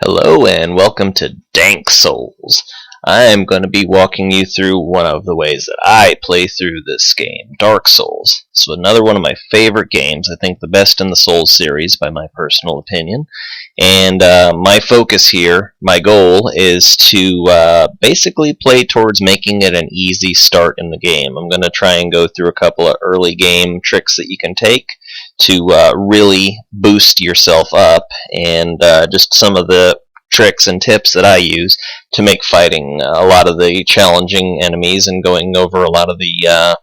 Hello and welcome to Dank Souls. I am going to be walking you through one of the ways that I play through this game, Dark Souls. So another one of my favorite games, I think the best in the Souls series by my personal opinion. And my focus here, my goal, is to basically play towards making it an easy start in the game. I'm going to try and go through a couple of early game tricks that you can take to really boost yourself up, and just some of the tricks and tips that I use to make fighting a lot of the challenging enemies and going over a lot of the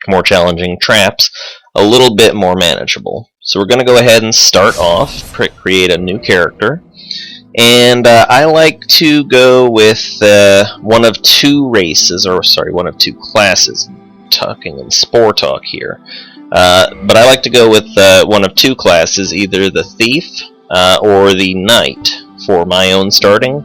more challenging traps a little bit more manageable. So we're going to go ahead and start off, create a new character, and I like to go with one of two classes. I'm talking in spore talk here. But I like to go with one of two classes, either the Thief or the Knight for my own starting.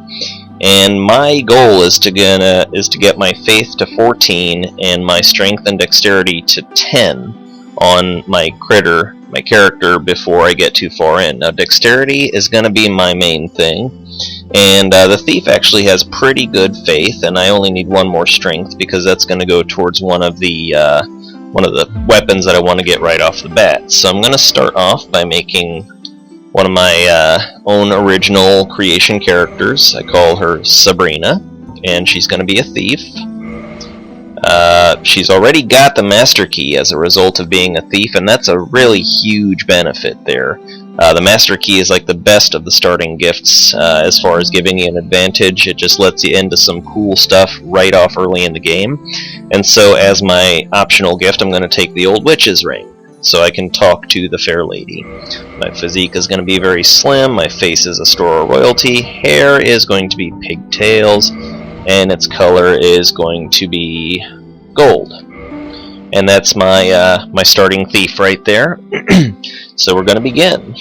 And my goal is to get my Faith to 14 and my Strength and Dexterity to 10 on my character before I get too far in. Now Dexterity is going to be my main thing, and the Thief actually has pretty good Faith, and I only need one more Strength because that's going to go towards one of the weapons that I want to get right off the bat. So I'm going to start off by making one of my own original creation characters. I call her Sabrina, and she's going to be a thief. She's already got the Master Key as a result of being a thief, and that's a really huge benefit there. The Master Key is like the best of the starting gifts as far as giving you an advantage. It just lets you into some cool stuff right off early in the game. And so as my optional gift, I'm going to take the Old Witch's Ring, so I can talk to the fair lady. My physique is going to be very slim, my face is a store of royalty, hair is going to be pigtails, and its color is going to be gold. And that's my my starting thief right there. So we're going to begin.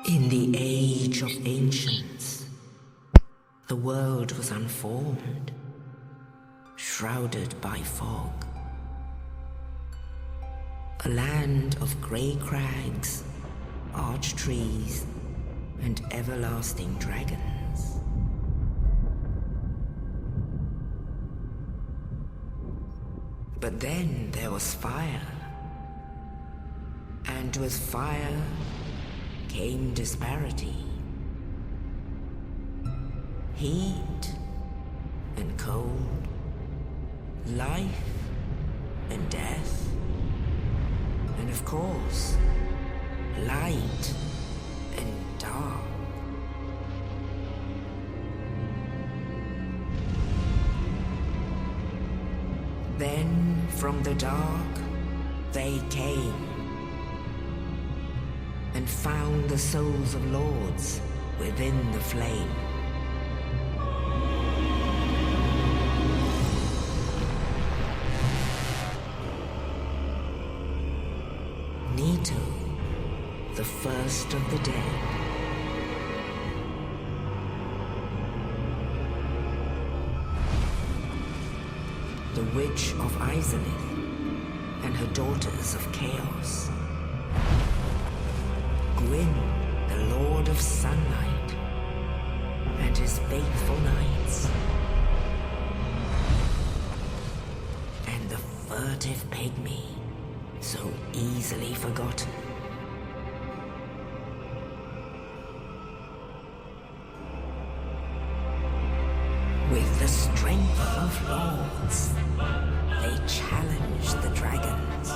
In the age of ancients, the world was unformed, shrouded by fog. A land of grey crags, arch trees, and everlasting dragons. But then there was fire, and with fire came disparity. Heat and cold, life and death, and of course, light and dark. Then from the dark they came and found the souls of lords within the flame. Nito, the first of the dead. The Witch of Izalith and her daughters of Chaos. Gwyn, the Lord of Sunlight, and his faithful knights. And the furtive pygmy, so easily forgotten. With the strength of lords, they challenged the dragons.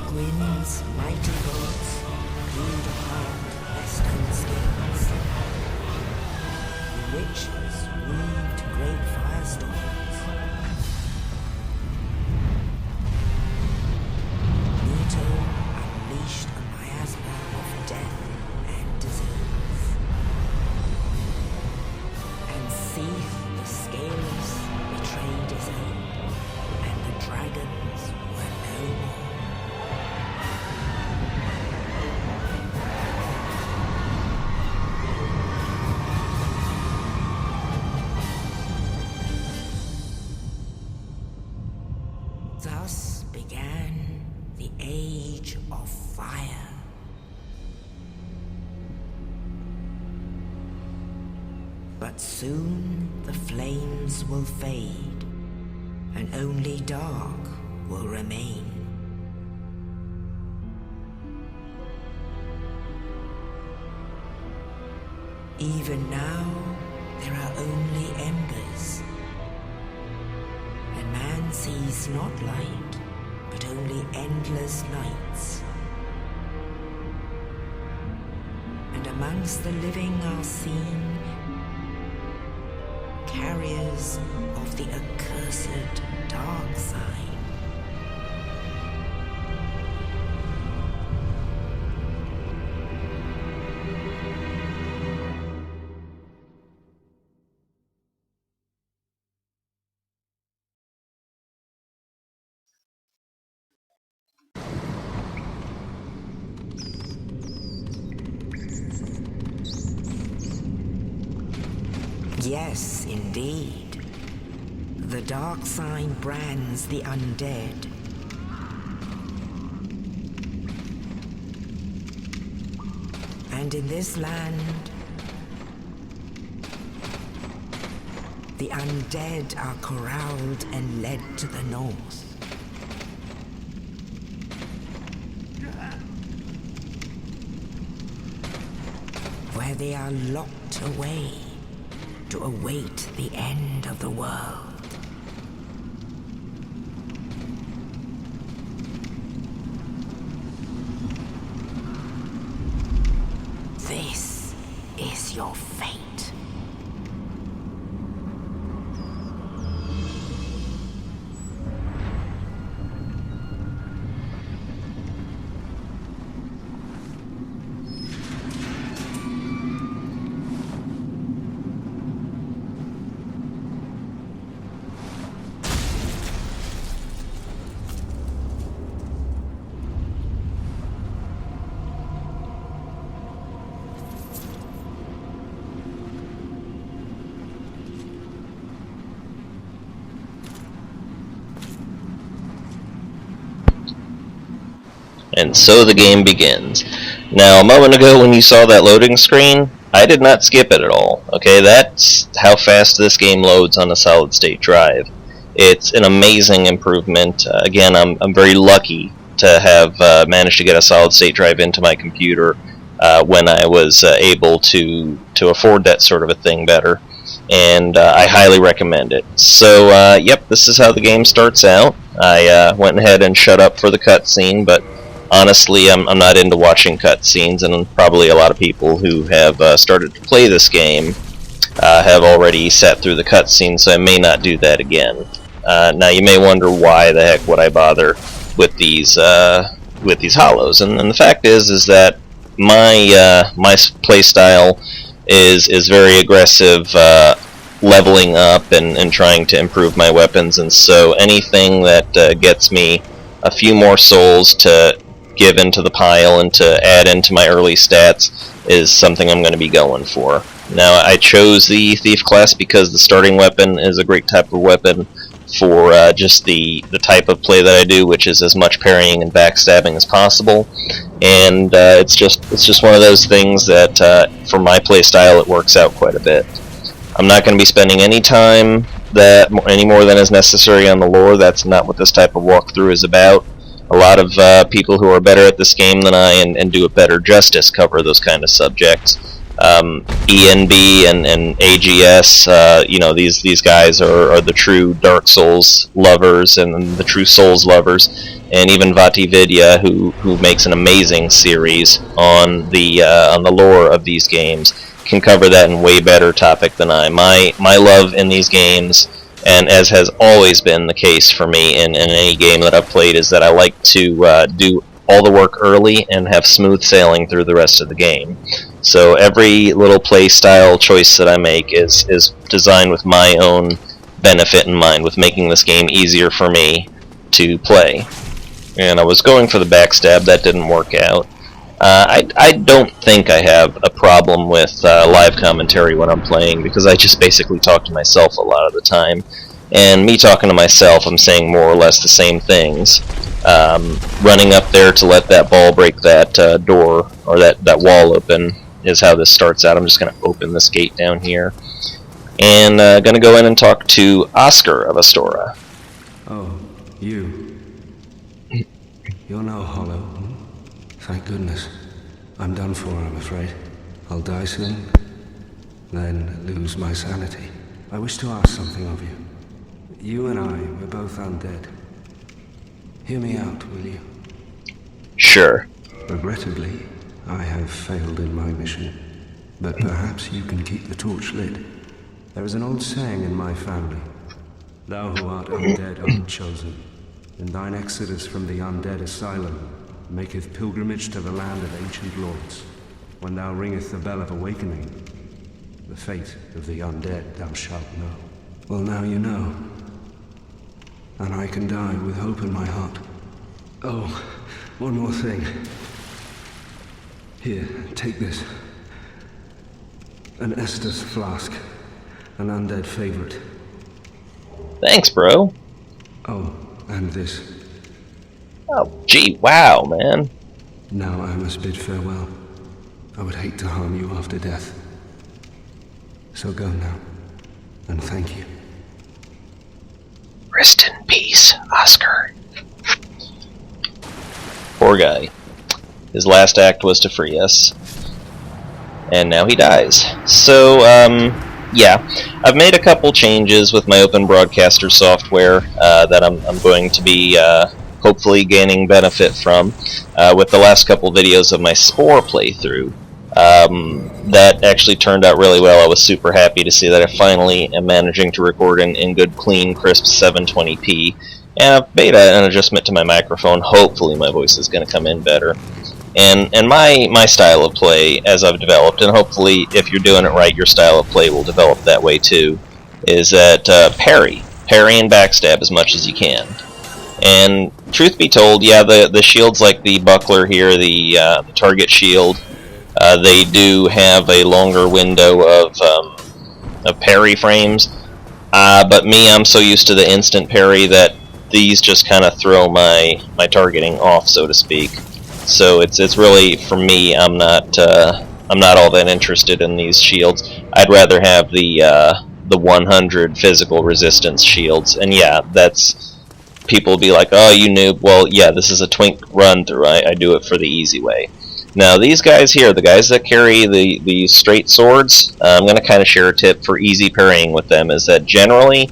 Gwyn's mighty bolts glued hard their stone skills. The witches weaved great firestorms. Nito unleashed a miasma of death and disease. And Seath the Scaleless betrayed his end, and the dragons were no more. began the Age of Fire. But soon the flames will fade, and only dark will remain. Even now, there are only embers, and man sees not light, but only endless nights. And amongst the living are seen carriers of the accursed dark sign. Yes, indeed. The dark sign brands the undead. And in this land, the undead are corralled and led to the north. Where they are locked away to await the end of the world. This is your fate. And so the game begins. Now, a moment ago when you saw that loading screen, I did not skip it at all. Okay, that's how fast this game loads on a solid-state drive. It's an amazing improvement. Again, I'm very lucky to have managed to get a solid-state drive into my computer when I was able to afford that sort of a thing better. And I highly recommend it. So, yep, this is how the game starts out. I went ahead and shut up for the cutscene, but honestly, I'm not into watching cutscenes, and probably a lot of people who have started to play this game have already sat through the cutscene, so I may not do that again. Now, you may wonder why the heck would I bother with these hollows, and the fact is that my playstyle is very aggressive, leveling up and trying to improve my weapons, and so anything that gets me a few more souls to give into the pile and to add into my early stats is something I'm going to be going for. Now, I chose the Thief class because the starting weapon is a great type of weapon for just the type of play that I do, which is as much parrying and backstabbing as possible. And it's just one of those things that for my play style it works out quite a bit. I'm not going to be spending any time any more than is necessary on the lore. That's not what this type of walkthrough is about. A lot of people who are better at this game than I and do it better justice cover those kind of subjects. ENB and AGS, you know, these guys are the true Dark Souls lovers and the true Souls lovers, and even VatiVidya, who makes an amazing series on the lore of these games, can cover that in way better topic than I. My love in these games, and as has always been the case for me in any game that I've played, is that I like to do all the work early and have smooth sailing through the rest of the game. So every little play style choice that I make is designed with my own benefit in mind, with making this game easier for me to play. And I was going for the backstab, that didn't work out. I don't think I have a problem with live commentary when I'm playing, because I just basically talk to myself a lot of the time. And me talking to myself, I'm saying more or less the same things. Running up there to let that ball break that door, or that wall open, is how this starts out. I'm just going to open this gate down here. And going to go in and talk to Oscar of Astora. Oh, you. You're no hollow. Thank goodness. I'm done for, I'm afraid. I'll die soon, then lose my sanity. I wish to ask something of you. You and I were both undead. Hear me out, will you? Sure. Regrettably, I have failed in my mission. But perhaps you can keep the torch lit. There is an old saying in my family. Thou who art undead art chosen. And thine exodus from the undead asylum maketh pilgrimage to the land of ancient lords. When thou ringeth the bell of awakening, the fate of the undead thou shalt know. Well, now you know. And I can die with hope in my heart. Oh, one more thing. Here, take this. An Estus flask. An undead favorite. Thanks, bro. Oh, and this. Oh, gee, wow, man. Now I must bid farewell. I would hate to harm you after death. So go now, and thank you. Rest in peace, Oscar. Poor guy. His last act was to free us. And now he dies. So, yeah. I've made a couple changes with my Open Broadcaster software that I'm going to be hopefully gaining benefit from with the last couple videos of my Spore playthrough. That actually turned out really well. I was super happy to see that I finally am managing to record in good, clean, crisp 720p. And I've made an adjustment to my microphone. Hopefully my voice is going to come in better. And my style of play, as I've developed, and hopefully if you're doing it right, your style of play will develop that way too, is that parry and backstab as much as you can. And truth be told, yeah, the shields like the buckler here, the target shield, they do have a longer window of parry frames. But me, I'm so used to the instant parry that these just kind of throw my targeting off, so to speak. So it's really, for me, I'm not all that interested in these shields. I'd rather have the 100 physical resistance shields. And yeah, that's, people be like, oh, you noob. Well, yeah, this is a twink run through. I do it for the easy way. Now these guys here, the guys that carry the straight swords, I'm going to kind of share a tip for easy parrying with them, is that generally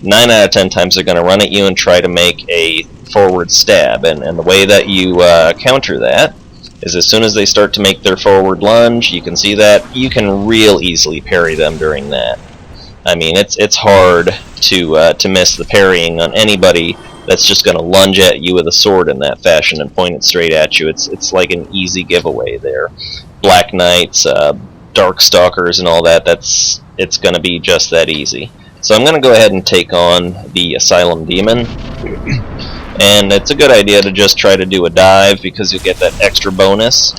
9 out of 10 times they're going to run at you and try to make a forward stab, and the way that you counter that is as soon as they start to make their forward lunge, you can see that, you can real easily parry them during that. I mean, it's hard to miss the parrying on anybody that's just going to lunge at you with a sword in that fashion and point it straight at you. It's like an easy giveaway there. Black Knights, Dark Stalkers and all that, it's going to be just that easy. So I'm going to go ahead and take on the Asylum Demon. And it's a good idea to just try to do a dive because you'll get that extra bonus.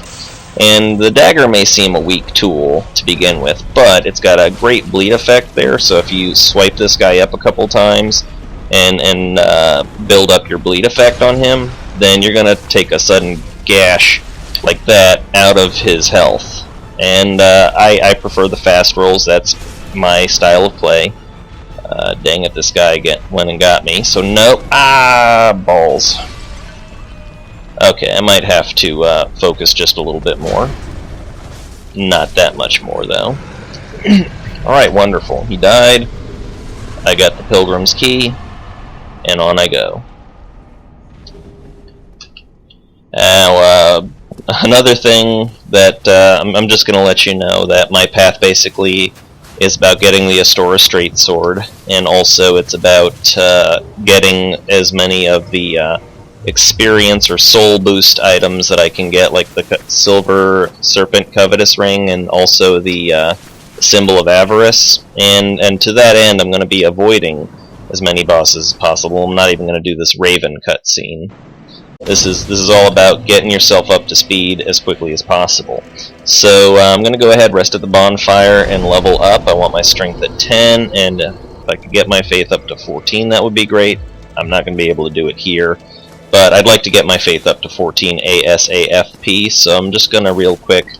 And the dagger may seem a weak tool to begin with, but it's got a great bleed effect there, so if you swipe this guy up a couple times and build up your bleed effect on him, then you're going to take a sudden gash like that out of his health. And I prefer the fast rolls, that's my style of play. Dang it, this guy went and got me, so nope. Balls. Okay, I might have to focus just a little bit more. Not that much more, though. Alright, wonderful. He died. I got the Pilgrim's Key, and on I go. Now, another thing that I'm just going to let you know that my path basically is about getting the Astora Straight Sword, and also it's about getting as many of the experience or soul boost items that I can get, like the Silver Serpent Covetous Ring and also the Symbol of Avarice. And to that end, I'm going to be avoiding as many bosses as possible. I'm not even going to do this Raven cutscene. This is all about getting yourself up to speed as quickly as possible. So I'm going to go ahead, rest at the bonfire, and level up. I want my strength at 10, and if I could get my faith up to 14, that would be great. I'm not going to be able to do it here. but I'd like to get my faith up to 14 ASAFP, so I'm just going to real quick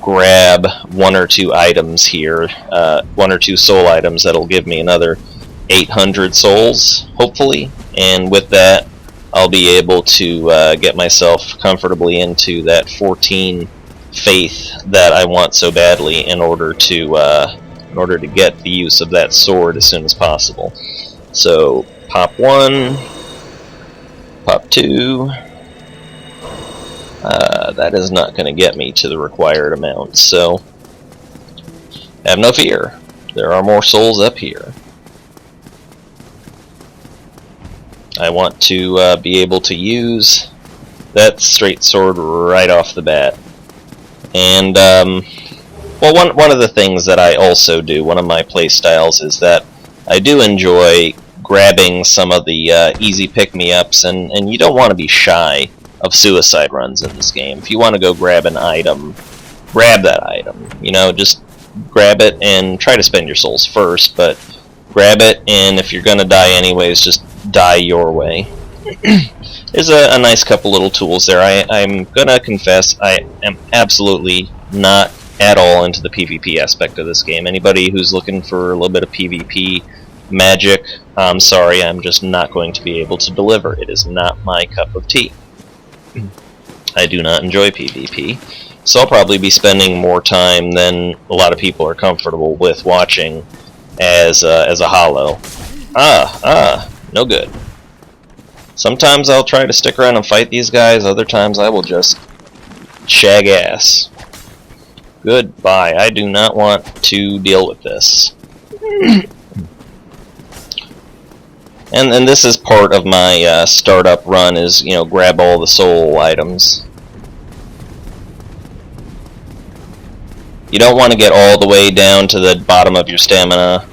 grab 1 or 2 items here, 1 or 2 soul items that'll give me another 800 souls, hopefully, and with that I'll be able to get myself comfortably into that 14 faith that I want so badly in order to get the use of that sword as soon as possible. So pop 1, pop 2. That is not going to get me to the required amount, so have no fear. There are more souls up here. I want to be able to use that straight sword right off the bat. And, well, one of the things that I also do, one of my play styles, is that I do enjoy grabbing some of the easy pick-me-ups, and you don't want to be shy of suicide runs in this game. If you want to go grab an item, grab that item. You know, just grab it and try to spend your souls first, but grab it, and if you're going to die anyways, just die your way. There's a nice couple little tools there. I'm gonna confess I am absolutely not at all into the PvP aspect of this game. Anybody who's looking for a little bit of PvP magic, I'm sorry, I'm just not going to be able to deliver. It is not my cup of tea. I do not enjoy PvP, so I'll probably be spending more time than a lot of people are comfortable with watching as a hollow. No good. Sometimes I'll try to stick around and fight these guys, other times I will just shag ass. Goodbye, I do not want to deal with this. And this is part of my startup run, is, you know, grab all the soul items. You don't want to get all the way down to the bottom of your stamina,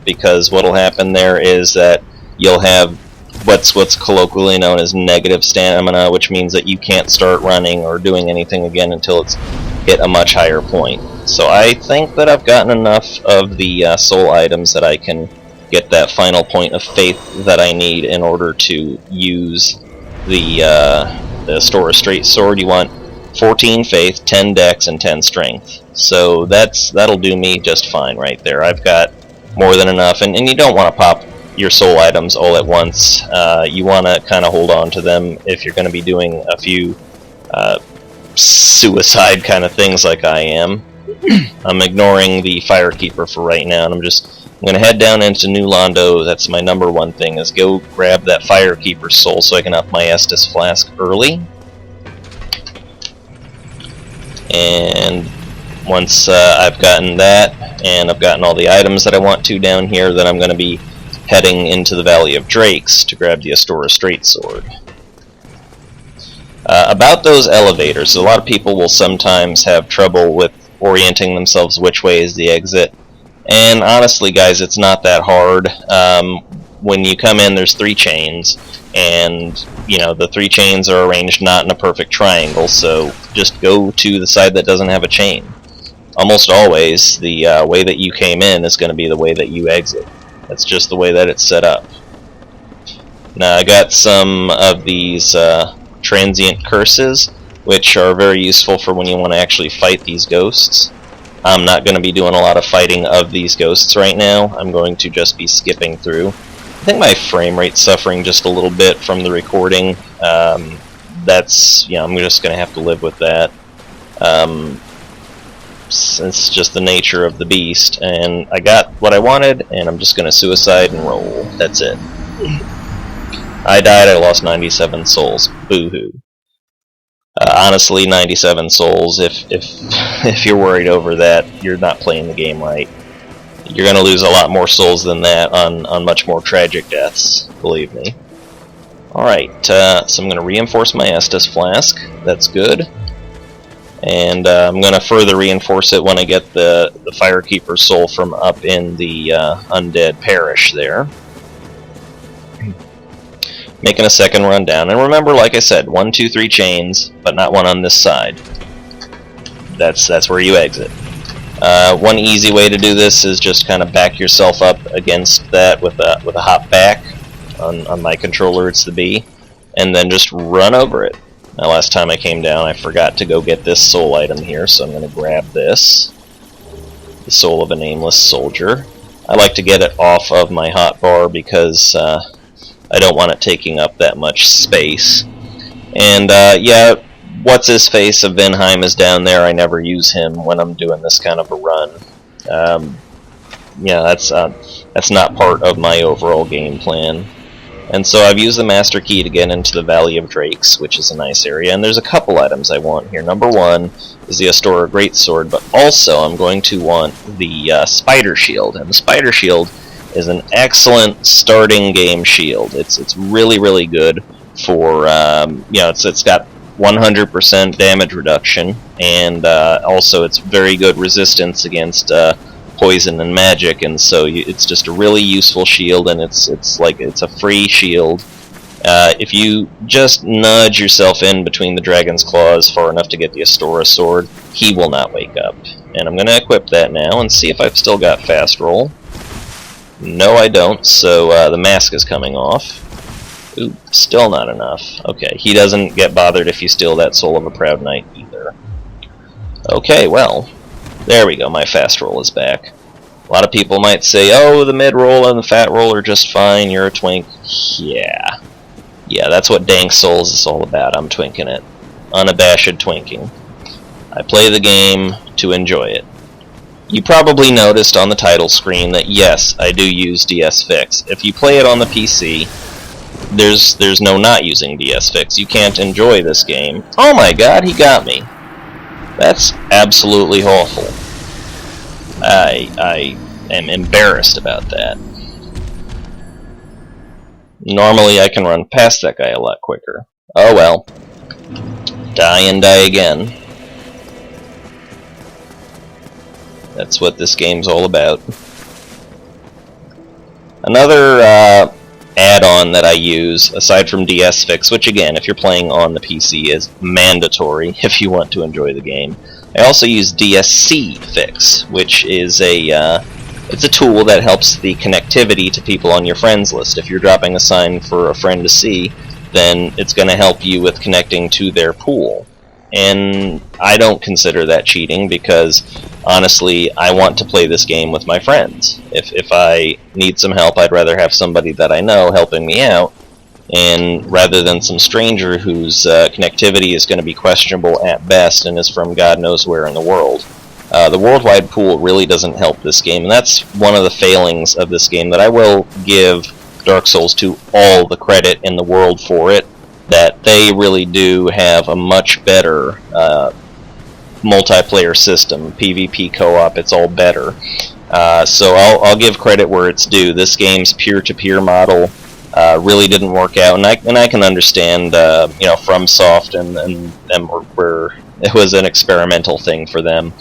because what'll happen there is that you'll have what's colloquially known as negative stamina, which means that you can't start running or doing anything again until it's hit a much higher point. So I think that I've gotten enough of the soul items that I can get that final point of faith that I need in order to use the Store a Straight Sword. You want 14 faith, 10 dex, and 10 strength. So that'll do me just fine right there. I've got more than enough, and you don't want to pop your soul items all at once. You want to kind of hold on to them if you're going to be doing a few suicide kind of things like I am. I'm ignoring the Firekeeper for right now, and I'm going to head down into New Londo. That's my #1 thing, is go grab that Firekeeper soul so I can up my Estus Flask early. And once I've gotten that, and I've gotten all the items that I want to down here, then I'm going to be heading into the Valley of Drakes to grab the Astora Straight Sword. About those elevators, a lot of people will sometimes have trouble with orienting themselves which way is the exit. And honestly, guys, it's not that hard. When you come in, there's 3 chains, and you know the 3 chains are arranged not in a perfect triangle, so just go to the side that doesn't have a chain. Almost always, the way that you came in is going to be the way that you exit. That's just the way that it's set up. Now, I got some of these transient curses, which are very useful for when you want to actually fight these ghosts. I'm not going to be doing a lot of fighting of these ghosts right now. I'm going to just be skipping through. I think my frame rate's suffering just a little bit from the recording. That's, you know, I'm just going to have to live with that. It's just the nature of the beast, and I got what I wanted, and I'm just going to suicide and roll. That's it. I died, I lost 97 souls. Boo-hoo. Honestly, 97 souls, if you're worried over that, you're not playing the game right. You're going to lose a lot more souls than that on much more tragic deaths, believe me. Alright, so I'm going to reinforce my Estus Flask. That's good. And I'm going to further reinforce it when I get the Firekeeper soul from up in the Undead Parish there. Making a second run down. And remember, like I said, 1, 2, 3 chains, but not one on this side. That's where you exit. One easy way to do this is just kind of back yourself up against that with a hop back. On my controller, it's the B. and then just run over it. Now last time I came down I forgot to go get this soul item here, so I'm going to grab this. The soul of a nameless soldier. I like to get it off of my hotbar because I don't want it taking up that much space. And yeah, what's-his-face of Vinheim is down there. I never use him when I'm doing this kind of a run. Yeah, that's not part of my overall game plan. And so I've used the Master Key to get into the Valley of Drakes, which is a nice area. And there's a couple items I want here. Number one is the Astora Greatsword, but also I'm going to want the Spider Shield. And the Spider Shield is an excellent starting game shield. It's really, really good for, you know, it's got 100% damage reduction, and also it's very good resistance against poison and magic, and so it's just a really useful shield, and it's a free shield. If you just nudge yourself in between the Dragon's Claws far enough to get the Astora Sword, he will not wake up. And I'm going to equip that now and see if I've still got fast roll. No, I don't, so the mask is coming off. Ooh, still not enough. Okay, he doesn't get bothered if you steal that Soul of a Proud Knight either. Okay, well, there we go, my fast roll is back. A lot of people might say, oh, the mid roll and the fat roll are just fine, you're a twink. Yeah. Yeah, that's what Dank Souls is all about, I'm twinking it. Unabashed twinking. I play the game to enjoy it. You probably noticed on the title screen that yes, I do use DS Fix. If you play it on the PC, there's no not using DS Fix. You can't enjoy this game. Oh my god, he got me. That's absolutely awful. I am embarrassed about that. Normally I can run past that guy a lot quicker. Oh well. Die and die again. That's what this game's all about. Another add-on that I use, aside from DS Fix, which again, if you're playing on the PC, is mandatory if you want to enjoy the game. I also use DSC Fix, which is it's a tool that helps the connectivity to people on your friends list. If you're dropping a sign for a friend to see, then it's going to help you with connecting to their pool. And I don't consider that cheating because, honestly, I want to play this game with my friends. If I need some help, I'd rather have somebody that I know helping me out, and rather than some stranger whose connectivity is going to be questionable at best and is from God knows where in the world. The worldwide pool really doesn't help this game, and that's one of the failings of this game that I will give Dark Souls 2 all the credit in the world for it, that they really do have a much better multiplayer system, PvP co-op, it's all better. So I'll give credit where it's due. This game's peer-to-peer model really didn't work out, and I can understand, you know, FromSoft and them were it was an experimental thing for them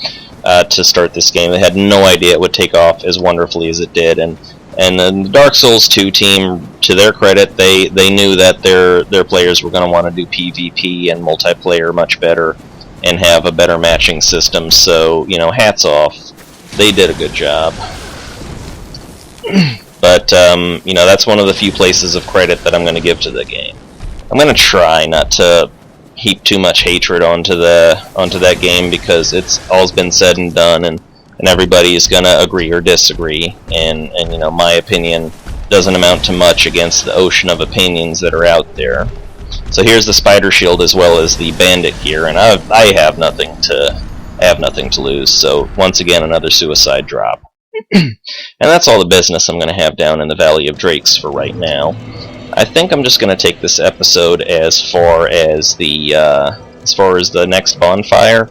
to start this game. They had no idea it would take off as wonderfully as it did, and then the Dark Souls 2 team, to their credit, they knew that their players were going to want to do PvP and multiplayer much better and have a better matching system, so, you know, hats off. They did a good job. But, you know, that's one of the few places of credit that I'm going to give to the game. I'm going to try not to heap too much hatred onto that game, because it's all's been said and done, and everybody is going to agree or disagree, and you know, my opinion doesn't amount to much against the ocean of opinions that are out there. So here's the Spider Shield as well as the Bandit gear, and I have nothing to lose, so once again another suicide drop. And that's all the business I'm going to have down in the Valley of Drakes for right now. I think I'm just going to take this episode as far as the next bonfire.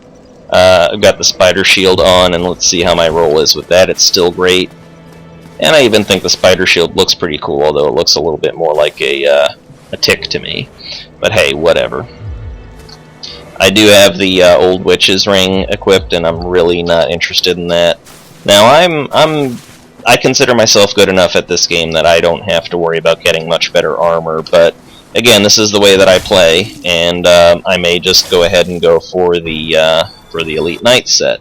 I've got the Spider Shield on, and let's see how my roll is with that. It's still great. And I even think the Spider Shield looks pretty cool, although it looks a little bit more like a tick to me. But hey, whatever. I do have the Old Witch's Ring equipped, and I'm really not interested in that. Now, I consider myself good enough at this game that I don't have to worry about getting much better armor, but again, this is the way that I play, and I may just go ahead and go for the Elite Knight set.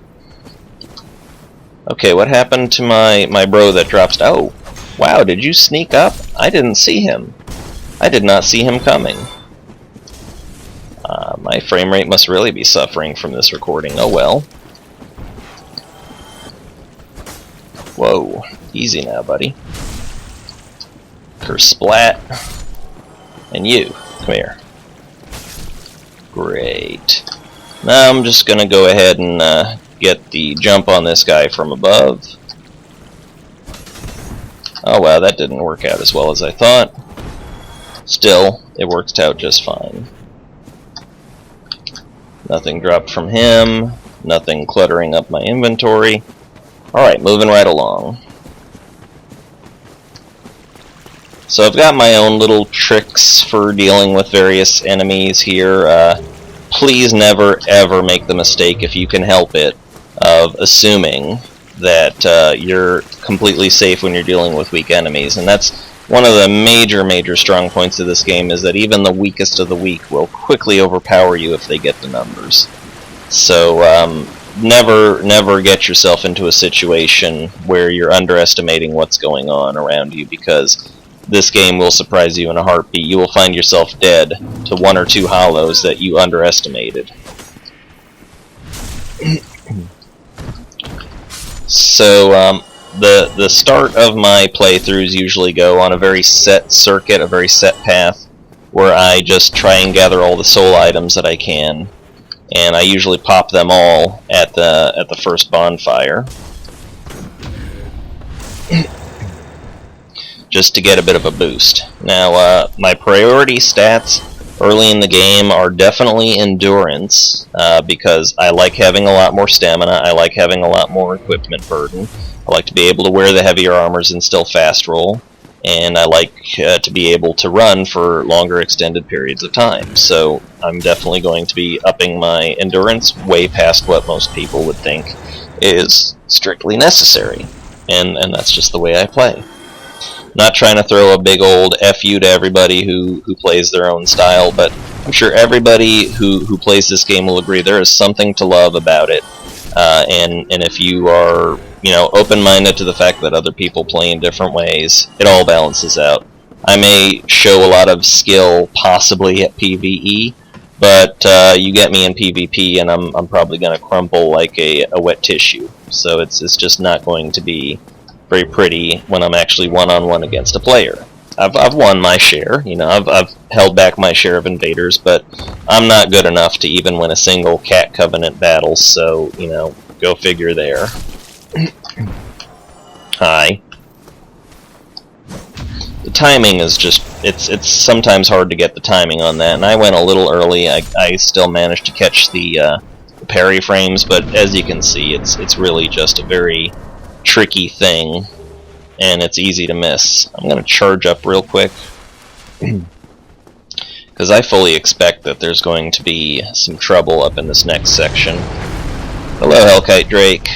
Okay, what happened to my bro that drops? Oh, wow, did you sneak up? I didn't see him. I did not see him coming. My frame rate must really be suffering from this recording. Oh well. Whoa. Easy now, buddy. Kersplat. And you. Come here. Great. Now I'm just going to go ahead and get the jump on this guy from above. Oh wow, that didn't work out as well as I thought. Still, it worked out just fine. Nothing dropped from him. Nothing cluttering up my inventory. Alright, moving right along. So I've got my own little tricks for dealing with various enemies here. Please never ever make the mistake, if you can help it, of assuming that you're completely safe when you're dealing with weak enemies. And that's one of the major strong points of this game, is that even the weakest of the weak will quickly overpower you if they get the numbers. So never get yourself into a situation where you're underestimating what's going on around you, because this game will surprise you in a heartbeat. You will find yourself dead to one or two hollows that you underestimated. So the start of my playthroughs usually go on a very set circuit, a very set path, where I just try and gather all the soul items that I can, and I usually pop them all at the first bonfire, just to get a bit of a boost. Now, my priority stats early in the game are definitely endurance, because I like having a lot more stamina, I like having a lot more equipment burden, I like to be able to wear the heavier armors and still fast roll, and I like to be able to run for longer extended periods of time. So I'm definitely going to be upping my endurance way past what most people would think is strictly necessary, and that's just the way I play. Not trying to throw a big old F you to everybody who plays their own style, but I'm sure everybody who plays this game will agree there is something to love about it. And if you are, open-minded to the fact that other people play in different ways, it all balances out. I may show a lot of skill, possibly at PvE, but you get me in PvP, and I'm probably going to crumple like a wet tissue. So it's just not going to be very pretty when I'm actually one-on-one against a player. I've won my share, I've held back my share of invaders, but I'm not good enough to even win a single Cat Covenant battle, so, go figure there. Hi. The timing is just, it's sometimes hard to get the timing on that, and I went a little early. I still managed to catch the parry frames, but as you can see, it's really just a very tricky thing, and it's easy to miss. I'm going to charge up real quick, because I fully expect that there's going to be some trouble up in this next section. Hello, Hellkite Drake.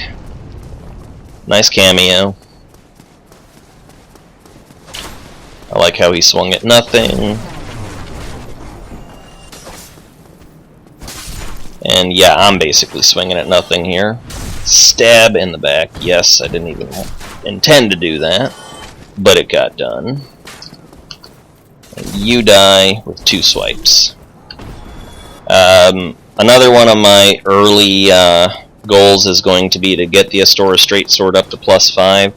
Nice cameo. I like how he swung at nothing. And yeah, I'm basically swinging at nothing here. Stab in the back. Yes, I didn't even intend to do that, but it got done. And you die with 2 swipes. Another one of my early goals is going to be to get the Astora Straight Sword up to +5,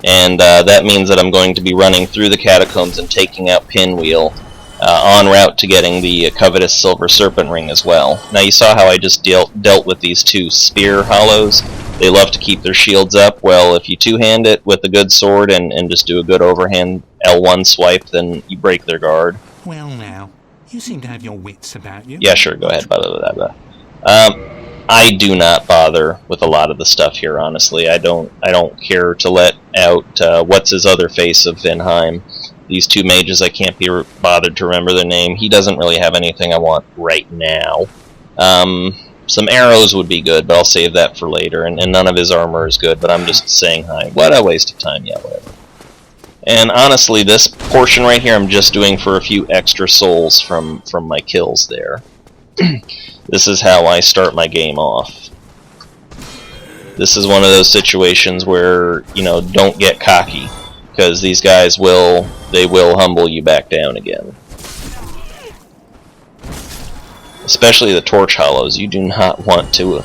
and that means that I'm going to be running through the catacombs and taking out Pinwheel, en route to getting the covetous Silver Serpent Ring as well. Now you saw how I just dealt with these 2 spear hollows. They love to keep their shields up. Well, if you two-hand it with a good sword and just do a good overhand L1 swipe, then you break their guard. Well now, you seem to have your wits about you. Yeah, sure, go ahead. I do not bother with a lot of the stuff here, honestly. I don't care to let out what's his other face of Vinheim. These 2 mages, I can't be bothered to remember their name. He doesn't really have anything I want right now. Some arrows would be good, but I'll save that for later, and none of his armor is good, but I'm just saying hi. What a waste of time, yeah, whatever. And honestly, this portion right here I'm just doing for a few extra souls from my kills there. This is how I start my game off. This is one of those situations where, don't get cocky, because these guys will humble you back down again. especially the Torch Hollows. You do not want to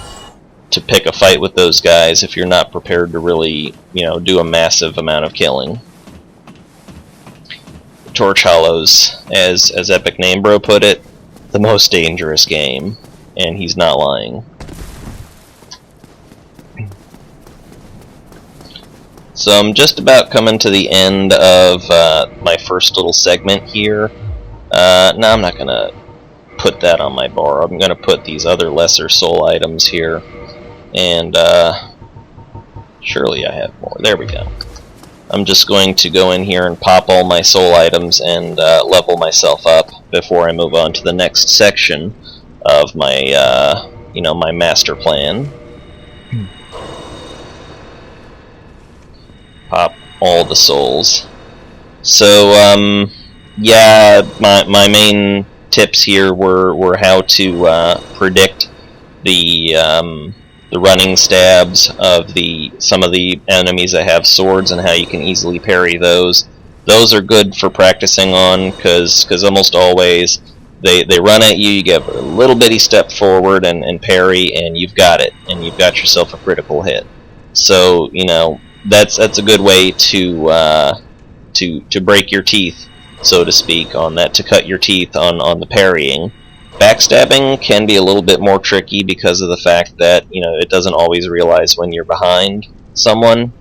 pick a fight with those guys if you're not prepared to really, do a massive amount of killing. Torch Hollows, as Epic Name Bro put it, the most dangerous game, and he's not lying. So I'm just about coming to the end of my first little segment here. Now I'm not going to put that on my bar. I'm going to put these other lesser soul items here. And surely I have more. There we go. I'm just going to go in here and pop all my soul items and level myself up before I move on to the next section of my, my master plan. Pop all the souls. So, yeah, my main tips here were how to predict the running stabs of some of the enemies that have swords and how you can easily parry those. Those are good for practicing on, because almost always they run at you, you get a little bitty step forward and parry, and you've got it, and you've got yourself a critical hit. So, that's a good way to break your teeth, so to speak, on that, to cut your teeth on the parrying. Backstabbing can be a little bit more tricky because of the fact that it doesn't always realize when you're behind someone.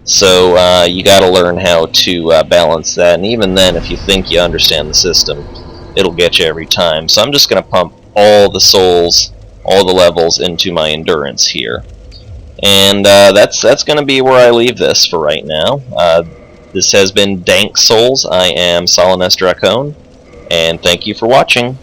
So you got to learn how to balance that, and even then, if you think you understand the system, it'll get you every time. So I'm just going to pump all the souls, all the levels into my endurance here. And that's going to be where I leave this for right now. This has been Dank Souls. I am Solanus Dracone, and thank you for watching.